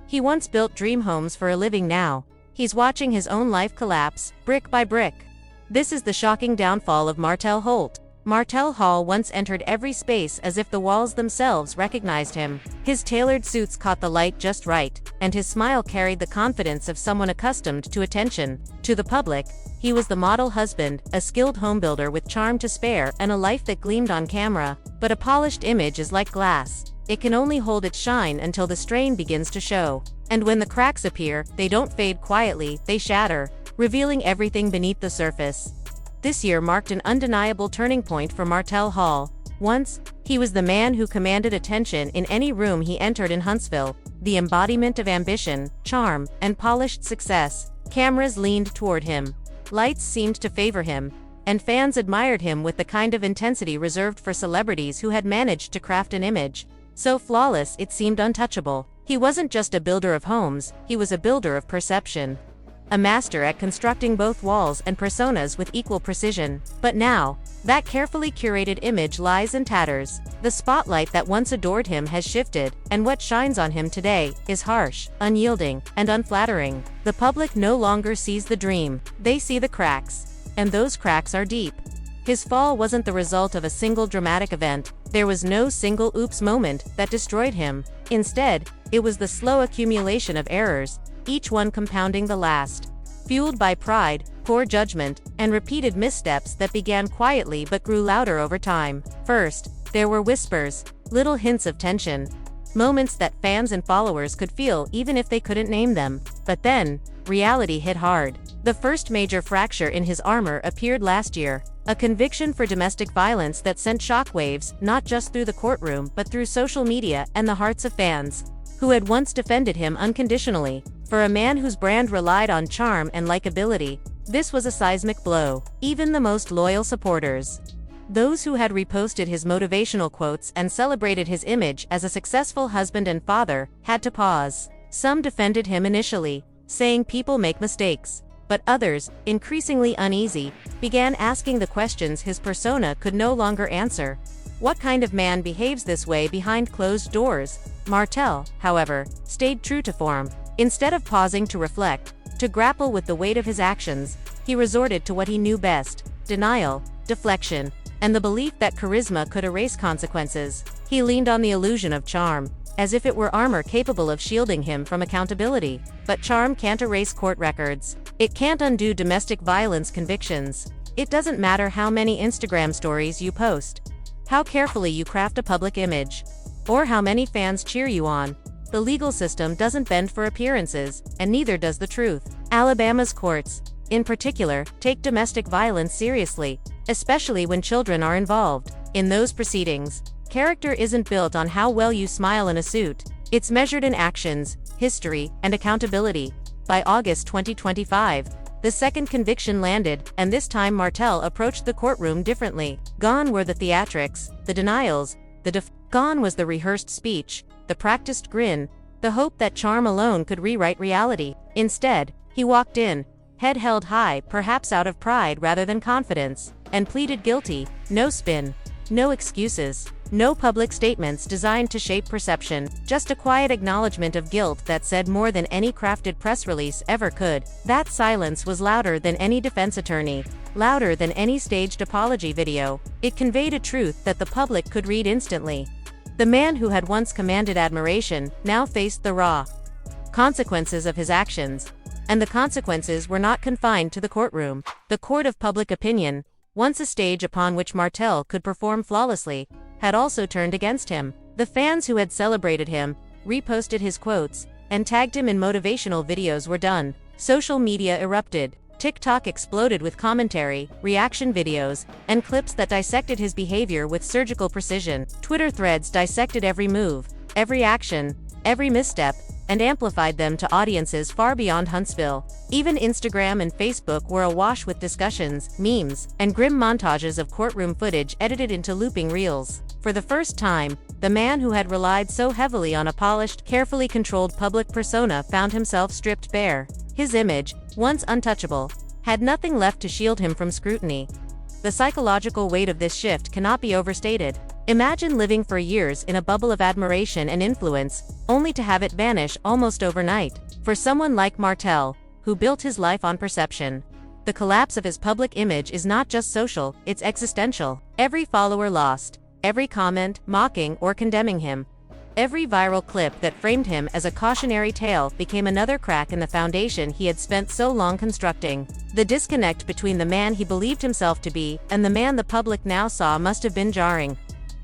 He once built dream homes for a living. Now he's watching his own life collapse, brick by brick. This is the shocking downfall of Martell Holt. Martell Holt once entered every space as if the walls themselves recognized him. His tailored suits caught the light just right, and his smile carried the confidence of someone accustomed to attention. To the public, he was the model husband, a skilled homebuilder with charm to spare and a life that gleamed on camera. But a polished image is like glass. It can only hold its shine until the strain begins to show. And when the cracks appear, they don't fade quietly, they shatter, revealing everything beneath the surface. This year marked an undeniable turning point for Martell Holt. Once, he was the man who commanded attention in any room he entered in Huntsville, the embodiment of ambition, charm, and polished success. Cameras leaned toward him. Lights seemed to favor him, and fans admired him with the kind of intensity reserved for celebrities who had managed to craft an image so flawless it seemed untouchable. He wasn't just a builder of homes, he was a builder of perception. A master at constructing both walls and personas with equal precision. But now, that carefully curated image lies in tatters. The spotlight that once adored him has shifted, and what shines on him today is harsh, unyielding, and unflattering. The public no longer sees the dream, they see the cracks. And those cracks are deep. His fall wasn't the result of a single dramatic event. There was no single oops moment that destroyed him. Instead, it was the slow accumulation of errors, each one compounding the last. Fueled by pride, poor judgment, and repeated missteps that began quietly but grew louder over time. First, there were whispers, little hints of tension, moments that fans and followers could feel even if they couldn't name them. But then, reality hit hard. The first major fracture in his armor appeared last year, a conviction for domestic violence that sent shockwaves not just through the courtroom but through social media and the hearts of fans who had once defended him unconditionally. For a man whose brand relied on charm and likability, this was a seismic blow. Even the most loyal supporters, those who had reposted his motivational quotes and celebrated his image as a successful husband and father, had to pause. Some defended him initially, saying people make mistakes. But others, increasingly uneasy, began asking the questions his persona could no longer answer. What kind of man behaves this way behind closed doors? Martell, however, stayed true to form. Instead of pausing to reflect, to grapple with the weight of his actions, he resorted to what he knew best: denial, deflection, and the belief that charisma could erase consequences. He leaned on the illusion of charm, as if it were armor capable of shielding him from accountability. But charm can't erase court records. It can't undo domestic violence convictions. It doesn't matter how many Instagram stories you post, how carefully you craft a public image, or how many fans cheer you on. The legal system doesn't bend for appearances, and neither does the truth. Alabama's courts, in particular, take domestic violence seriously, especially when children are involved. In those proceedings, character isn't built on how well you smile in a suit. It's measured in actions, history, and accountability. By August 2025, the second conviction landed, and this time Martell approached the courtroom differently. Gone were the theatrics, the denials, gone was the rehearsed speech, the practiced grin, the hope that charm alone could rewrite reality. Instead, he walked in, head held high, perhaps out of pride rather than confidence, and pleaded guilty. No spin, no excuses, no public statements designed to shape perception, just a quiet acknowledgement of guilt that said more than any crafted press release ever could. That silence was louder than any defense attorney, louder than any staged apology video. It conveyed a truth that the public could read instantly. The man who had once commanded admiration now faced the raw consequences of his actions, and the consequences were not confined to the courtroom. The court of public opinion, once a stage upon which Martell could perform flawlessly, had also turned against him. The fans who had celebrated him, reposted his quotes, and tagged him in motivational videos were done. Social media erupted. TikTok exploded with commentary, reaction videos, and clips that dissected his behavior with surgical precision. Twitter threads dissected every move, every action, every misstep, and amplified them to audiences far beyond Huntsville. Even Instagram and Facebook were awash with discussions, memes, and grim montages of courtroom footage edited into looping reels. For the first time, the man who had relied so heavily on a polished, carefully controlled public persona found himself stripped bare. His image, once untouchable, had nothing left to shield him from scrutiny. The psychological weight of this shift cannot be overstated. Imagine living for years in a bubble of admiration and influence, only to have it vanish almost overnight. For someone like Martell, who built his life on perception, the collapse of his public image is not just social, it's existential. Every follower lost, every comment mocking or condemning him, every viral clip that framed him as a cautionary tale became another crack in the foundation he had spent so long constructing. The disconnect between the man he believed himself to be and the man the public now saw must have been jarring,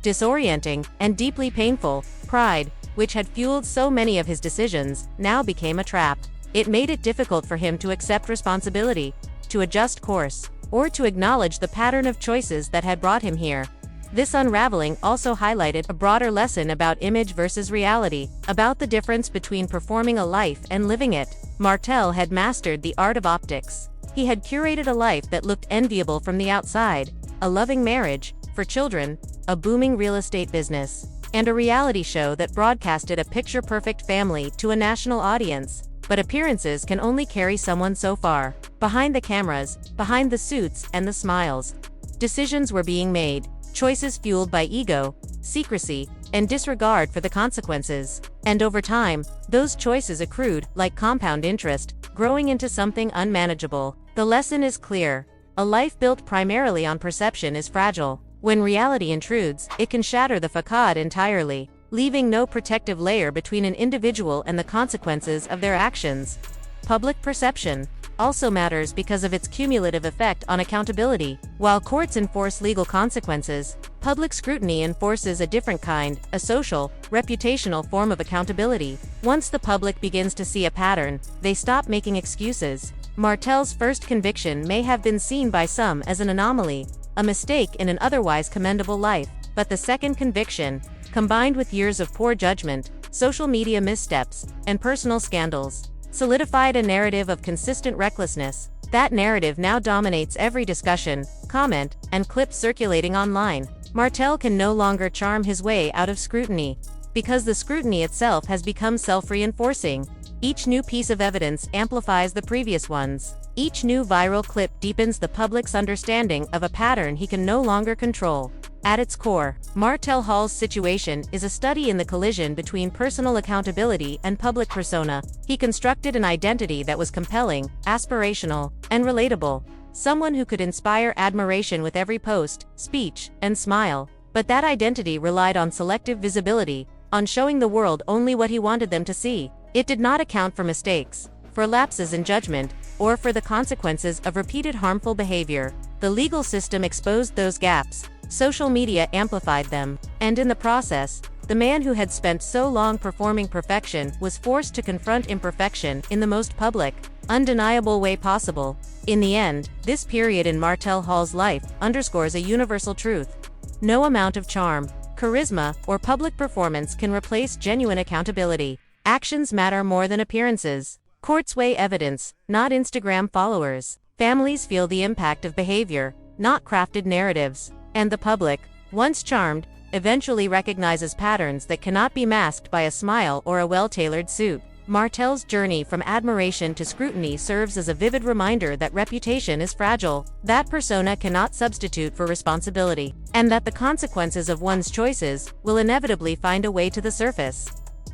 disorienting, and deeply painful. Pride, which had fueled so many of his decisions, now became a trap. It made it difficult for him to accept responsibility, to adjust course, or to acknowledge the pattern of choices that had brought him here. This unraveling also highlighted a broader lesson about image versus reality, about the difference between performing a life and living it. Martell had mastered the art of optics. He had curated a life that looked enviable from the outside, a loving marriage, for children, a booming real estate business, and a reality show that broadcasted a picture-perfect family to a national audience. But appearances can only carry someone so far. Behind the cameras, behind the suits and the smiles, decisions were being made, choices fueled by ego, secrecy, and disregard for the consequences. And over time, those choices accrued like compound interest, growing into something unmanageable. The lesson is clear. A life built primarily on perception is fragile. When reality intrudes, it can shatter the facade entirely, leaving no protective layer between an individual and the consequences of their actions. Public perception also matters because of its cumulative effect on accountability. While courts enforce legal consequences, public scrutiny enforces a different kind, a social, reputational form of accountability. Once the public begins to see a pattern, they stop making excuses. Martell's first conviction may have been seen by some as an anomaly, a mistake in an otherwise commendable life, but the second conviction, combined with years of poor judgment, social media missteps, and personal scandals, solidified a narrative of consistent recklessness. That narrative now dominates every discussion, comment, and clip circulating online. Martell can no longer charm his way out of scrutiny, because the scrutiny itself has become self-reinforcing. Each new piece of evidence amplifies the previous ones. Each new viral clip deepens the public's understanding of a pattern he can no longer control. At its core, Martell Holt's situation is a study in the collision between personal accountability and public persona. He constructed an identity that was compelling, aspirational, and relatable. Someone who could inspire admiration with every post, speech, and smile. But that identity relied on selective visibility, on showing the world only what he wanted them to see. It did not account for mistakes, for lapses in judgment, or for the consequences of repeated harmful behavior. The legal system exposed those gaps. Social media amplified them, and in the process, the man who had spent so long performing perfection was forced to confront imperfection in the most public, undeniable way possible. In the end, this period in Martell Holt's life underscores a universal truth. No amount of charm, charisma, or public performance can replace genuine accountability. Actions matter more than appearances. Courts weigh evidence, not Instagram followers. Families feel the impact of behavior, not crafted narratives. And the public, once charmed, eventually recognizes patterns that cannot be masked by a smile or a well-tailored suit. Martell's journey from admiration to scrutiny serves as a vivid reminder that reputation is fragile, that persona cannot substitute for responsibility, and that the consequences of one's choices will inevitably find a way to the surface.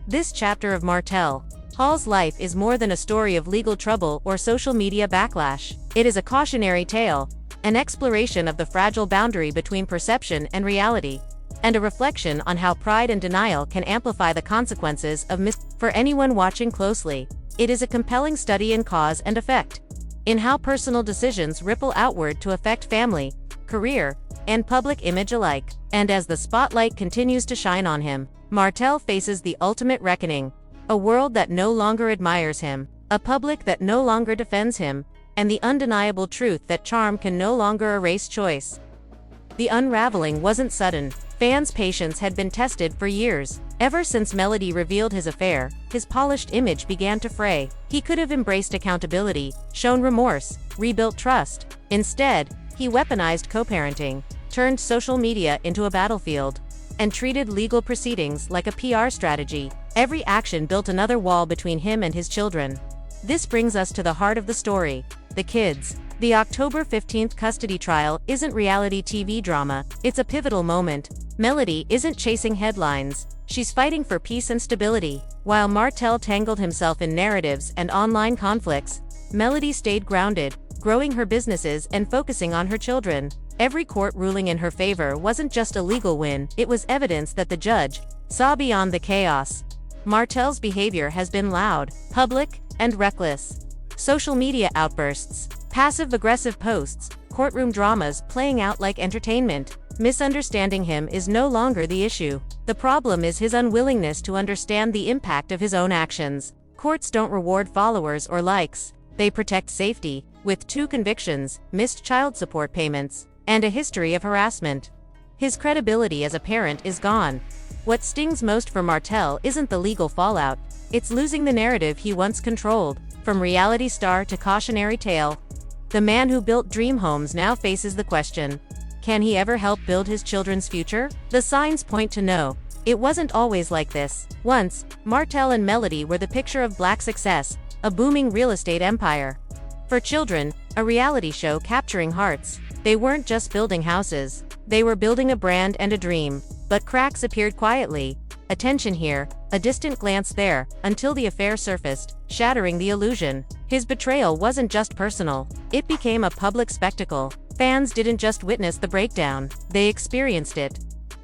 This chapter of Martell Holt's life is more than a story of legal trouble or social media backlash. It is a cautionary tale, an exploration of the fragile boundary between perception and reality, and a reflection on how pride and denial can amplify the consequences of For anyone watching closely, it is a compelling study in cause and effect, in how personal decisions ripple outward to affect family, career, and public image alike. And as the spotlight continues to shine on him, Martell faces the ultimate reckoning, a world that no longer admires him, a public that no longer defends him, and the undeniable truth that charm can no longer erase choice. The unraveling wasn't sudden. Fans' patience had been tested for years. Ever since Melody revealed his affair, his polished image began to fray. He could have embraced accountability, shown remorse, rebuilt trust. Instead, he weaponized co-parenting, turned social media into a battlefield, and treated legal proceedings like a PR strategy. Every action built another wall between him and his children. This brings us to the heart of the story: the kids. The October 15th custody trial isn't reality TV drama, it's a pivotal moment. Melody isn't chasing headlines, she's fighting for peace and stability. While Martell tangled himself in narratives and online conflicts, Melody stayed grounded, growing her businesses and focusing on her children. Every court ruling in her favor wasn't just a legal win, it was evidence that the judge saw beyond the chaos. Martell's behavior has been loud, public, and reckless. Social media outbursts, passive-aggressive posts, courtroom dramas playing out like entertainment. Misunderstanding him is no longer the issue. The problem is his unwillingness to understand the impact of his own actions. Courts don't reward followers or likes, they protect safety. With 2 convictions, missed child support payments, and a history of harassment, his credibility as a parent is gone. What stings most for Martell isn't the legal fallout, it's losing the narrative he once controlled. From reality star to cautionary tale, the man who built dream homes now faces the question, can he ever help build his children's future? The signs point to no. It wasn't always like this. Once, Martell and Melody were the picture of Black success, a booming real estate empire. For children, a reality show capturing hearts. They weren't just building houses, they were building a brand and a dream. But cracks appeared quietly. A tension here, a distant glance there, until the affair surfaced, shattering the illusion. His betrayal wasn't just personal, it became a public spectacle. Fans didn't just witness the breakdown, they experienced it.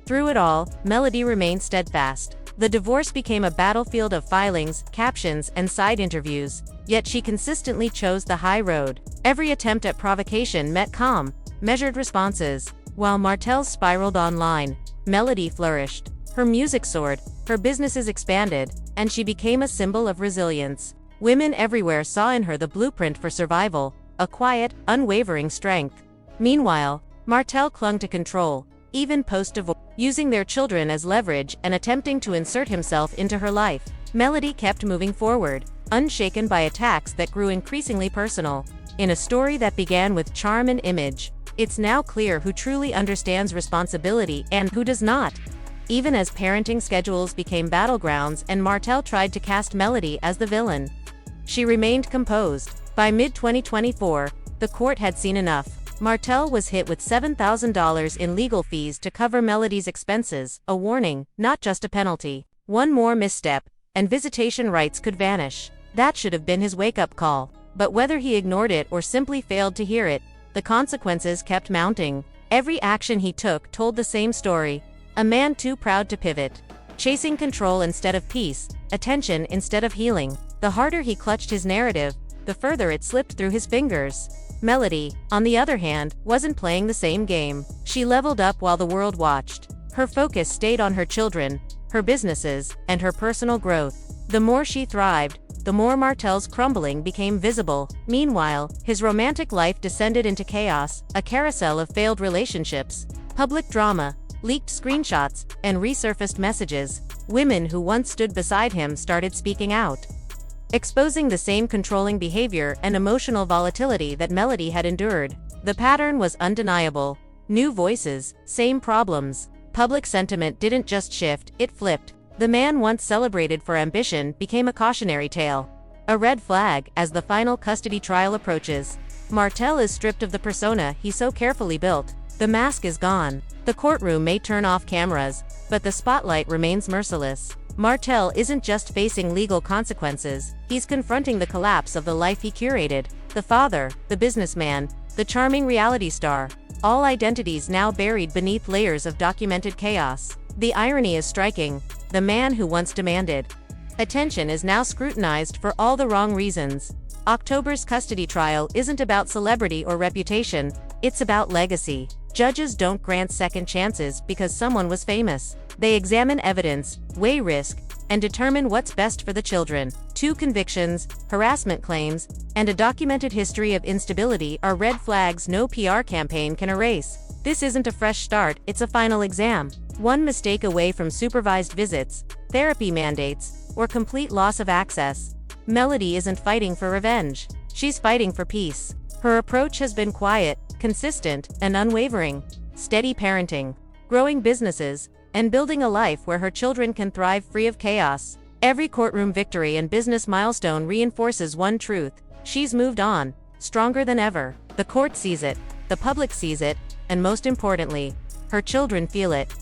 Through it all, Melody remained steadfast. The divorce became a battlefield of filings, captions, and side interviews, yet she consistently chose the high road. Every attempt at provocation met calm, measured responses. While Martell spiraled online, Melody flourished. Her music soared, her businesses expanded, and she became a symbol of resilience. Women everywhere saw in her the blueprint for survival, a quiet, unwavering strength. Meanwhile, Martell clung to control, even post-divorce, using their children as leverage and attempting to insert himself into her life. Melody kept moving forward, unshaken by attacks that grew increasingly personal. In a story that began with charm and image, it's now clear who truly understands responsibility and who does not. Even as parenting schedules became battlegrounds and Martell tried to cast Melody as the villain, she remained composed. By mid-2024, the court had seen enough. Martell was hit with $7,000 in legal fees to cover Melody's expenses, a warning, not just a penalty. One more misstep, and visitation rights could vanish. That should have been his wake-up call. But whether he ignored it or simply failed to hear it, the consequences kept mounting. Every action he took told the same story. A man too proud to pivot, chasing control instead of peace, attention instead of healing. The harder he clutched his narrative, the further it slipped through his fingers. Melody, on the other hand, wasn't playing the same game. She leveled up while the world watched. Her focus stayed on her children, her businesses, and her personal growth. The more she thrived, the more Martell's crumbling became visible. Meanwhile, his romantic life descended into chaos, a carousel of failed relationships, public drama, leaked screenshots, and resurfaced messages. Women who once stood beside him started speaking out, exposing the same controlling behavior and emotional volatility that Melody had endured. The pattern was undeniable. New voices, same problems. Public sentiment didn't just shift, it flipped. The man once celebrated for ambition became a cautionary tale, a red flag as the final custody trial approaches. Martell is stripped of the persona he so carefully built. The mask is gone. The courtroom may turn off cameras, but the spotlight remains merciless. Martell isn't just facing legal consequences, he's confronting the collapse of the life he curated. The father, the businessman, the charming reality star, all identities now buried beneath layers of documented chaos. The irony is striking. The man who once demanded attention is now scrutinized for all the wrong reasons. October's custody trial isn't about celebrity or reputation, it's about legacy. Judges don't grant second chances because someone was famous. They examine evidence, weigh risk, and determine what's best for the children. 2 convictions, harassment claims, and a documented history of instability are red flags no PR campaign can erase. This isn't a fresh start, it's a final exam. One mistake away from supervised visits, therapy mandates, or complete loss of access. Melody isn't fighting for revenge. She's fighting for peace. Her approach has been quiet, consistent, and unwavering. Steady parenting, growing businesses, and building a life where her children can thrive free of chaos. Every courtroom victory and business milestone reinforces one truth: she's moved on. stronger than ever. The court sees it, the public sees it, and most importantly, her children feel it.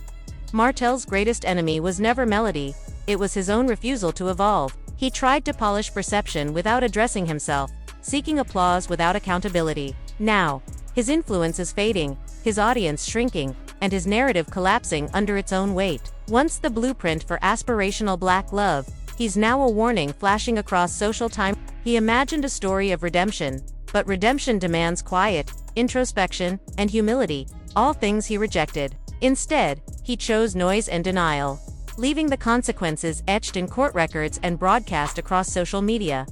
Martell's greatest enemy was never Melody, it was his own refusal to evolve. He tried to polish perception without addressing himself, seeking applause without accountability. Now, his influence is fading, his audience shrinking, and his narrative collapsing under its own weight. Once the blueprint for aspirational black love, he's now a warning flashing across social time. He imagined a story of redemption, but redemption demands quiet, introspection, and humility, all things he rejected. Instead, he chose noise and denial, leaving the consequences etched in court records and broadcast across social media.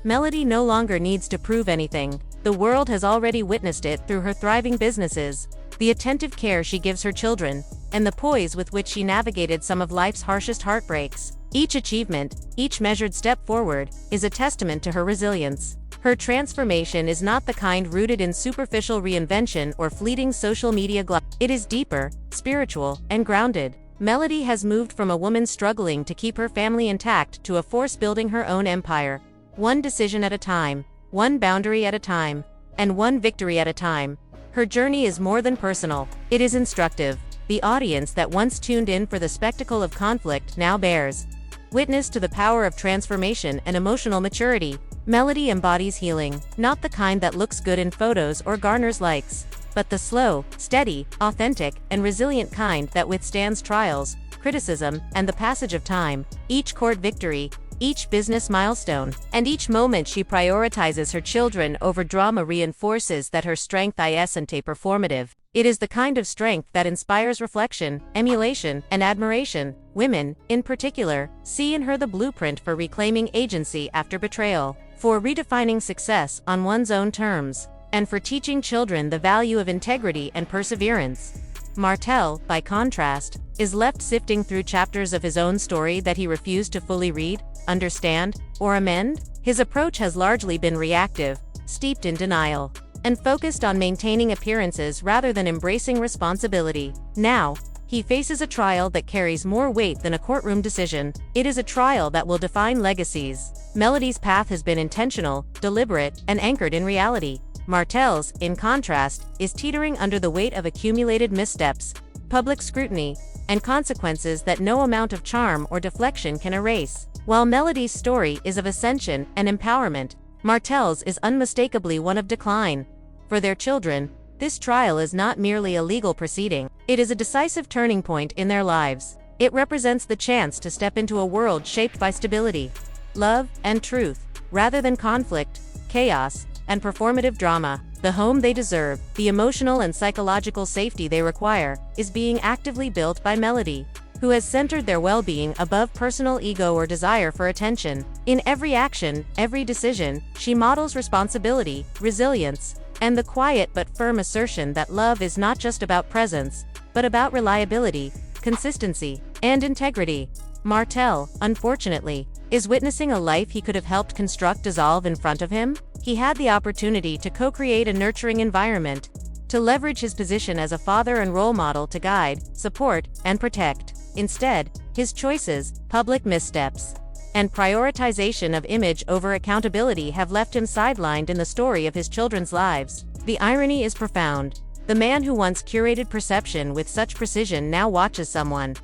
Melody no longer needs to prove anything. The world has already witnessed it through her thriving businesses, the attentive care she gives her children, and the poise with which she navigated some of life's harshest heartbreaks. Each achievement, each measured step forward, is a testament to her resilience. Her transformation is not the kind rooted in superficial reinvention or fleeting social media glamor. It is deeper, spiritual, and grounded. Melody has moved from a woman struggling to keep her family intact to a force building her own empire. One decision at a time, one boundary at a time, and one victory at a time. Her journey is more than personal, it is instructive. The audience that once tuned in for the spectacle of conflict now bears witness to the power of transformation and emotional maturity. Melody embodies healing, not the kind that looks good in photos or garners likes, but the slow, steady, authentic, and resilient kind that withstands trials, criticism, and the passage of time. Each court victory, each business milestone, and each moment she prioritizes her children over drama reinforces that her strength isn't performative. It is the kind of strength that inspires reflection, emulation, and admiration. Women, in particular, see in her the blueprint for reclaiming agency after betrayal, for redefining success on one's own terms, and for teaching children the value of integrity and perseverance. Martell, by contrast, is left sifting through chapters of his own story that he refused to fully read, understand, or amend. His approach has largely been reactive, steeped in denial, and focused on maintaining appearances rather than embracing responsibility. Now, he faces a trial that carries more weight than a courtroom decision. It is a trial that will define legacies. Melody's path has been intentional, deliberate, and anchored in reality. Martell's, in contrast, is teetering under the weight of accumulated missteps, public scrutiny, and consequences that no amount of charm or deflection can erase. While Melody's story is of ascension and empowerment, Martell's is unmistakably one of decline. For their children, this trial is not merely a legal proceeding. It is a decisive turning point in their lives. It represents the chance to step into a world shaped by stability, love, and truth, rather than conflict, chaos, and performative drama. The home they deserve, the emotional and psychological safety they require, is being actively built by Melody, who has centered their well-being above personal ego or desire for attention. In every action, every decision, she models responsibility, resilience, and the quiet but firm assertion that love is not just about presence, but about reliability, consistency, and integrity. Martell, unfortunately, is witnessing a life he could have helped construct dissolve in front of him. He had the opportunity to co-create a nurturing environment, to leverage his position as a father and role model to guide, support, and protect. Instead, his choices, public missteps, and prioritization of image over accountability have left him sidelined in the story of his children's lives. The irony is profound. The man who once curated perception with such precision now watches someone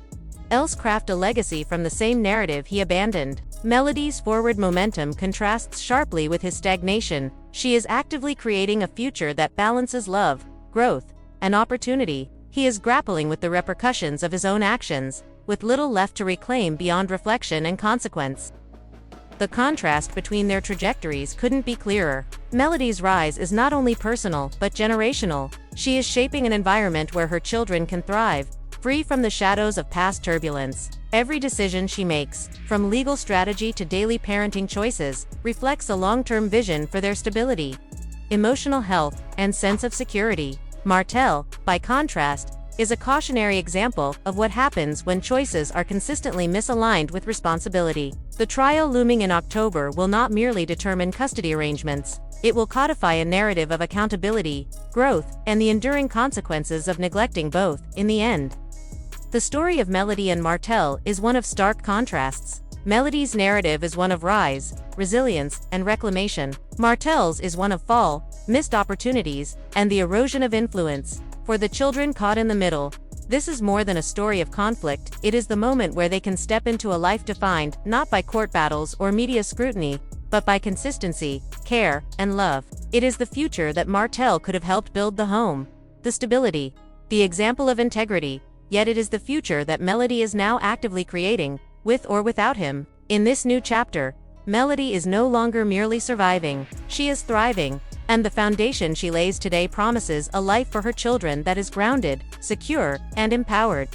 else craft a legacy from the same narrative he abandoned. Melody's forward momentum contrasts sharply with his stagnation. She is actively creating a future that balances love, growth, and opportunity. He is grappling with the repercussions of his own actions, with little left to reclaim beyond reflection and consequence. The contrast between their trajectories couldn't be clearer. Melody's rise is not only personal, but generational. She is shaping an environment where her children can thrive, free from the shadows of past turbulence. Every decision she makes, from legal strategy to daily parenting choices, reflects a long-term vision for their stability, emotional health, and sense of security. Martell, by contrast, is a cautionary example of what happens when choices are consistently misaligned with responsibility. The trial looming in October will not merely determine custody arrangements. It will codify a narrative of accountability, growth, and the enduring consequences of neglecting both. In the end, the story of Melody and Martell is one of stark contrasts. Melody's narrative is one of rise, resilience, and reclamation. Martell's is one of fall, missed opportunities, and the erosion of influence. For the children caught in the middle, this is more than a story of conflict, it is the moment where they can step into a life defined, not by court battles or media scrutiny, but by consistency, care, and love. It is the future that Martell could have helped build: the home, the stability, the example of integrity, yet it is the future that Melody is now actively creating, with or without him. In this new chapter, Melody is no longer merely surviving, she is thriving, and the foundation she lays today promises a life for her children that is grounded, secure, and empowered.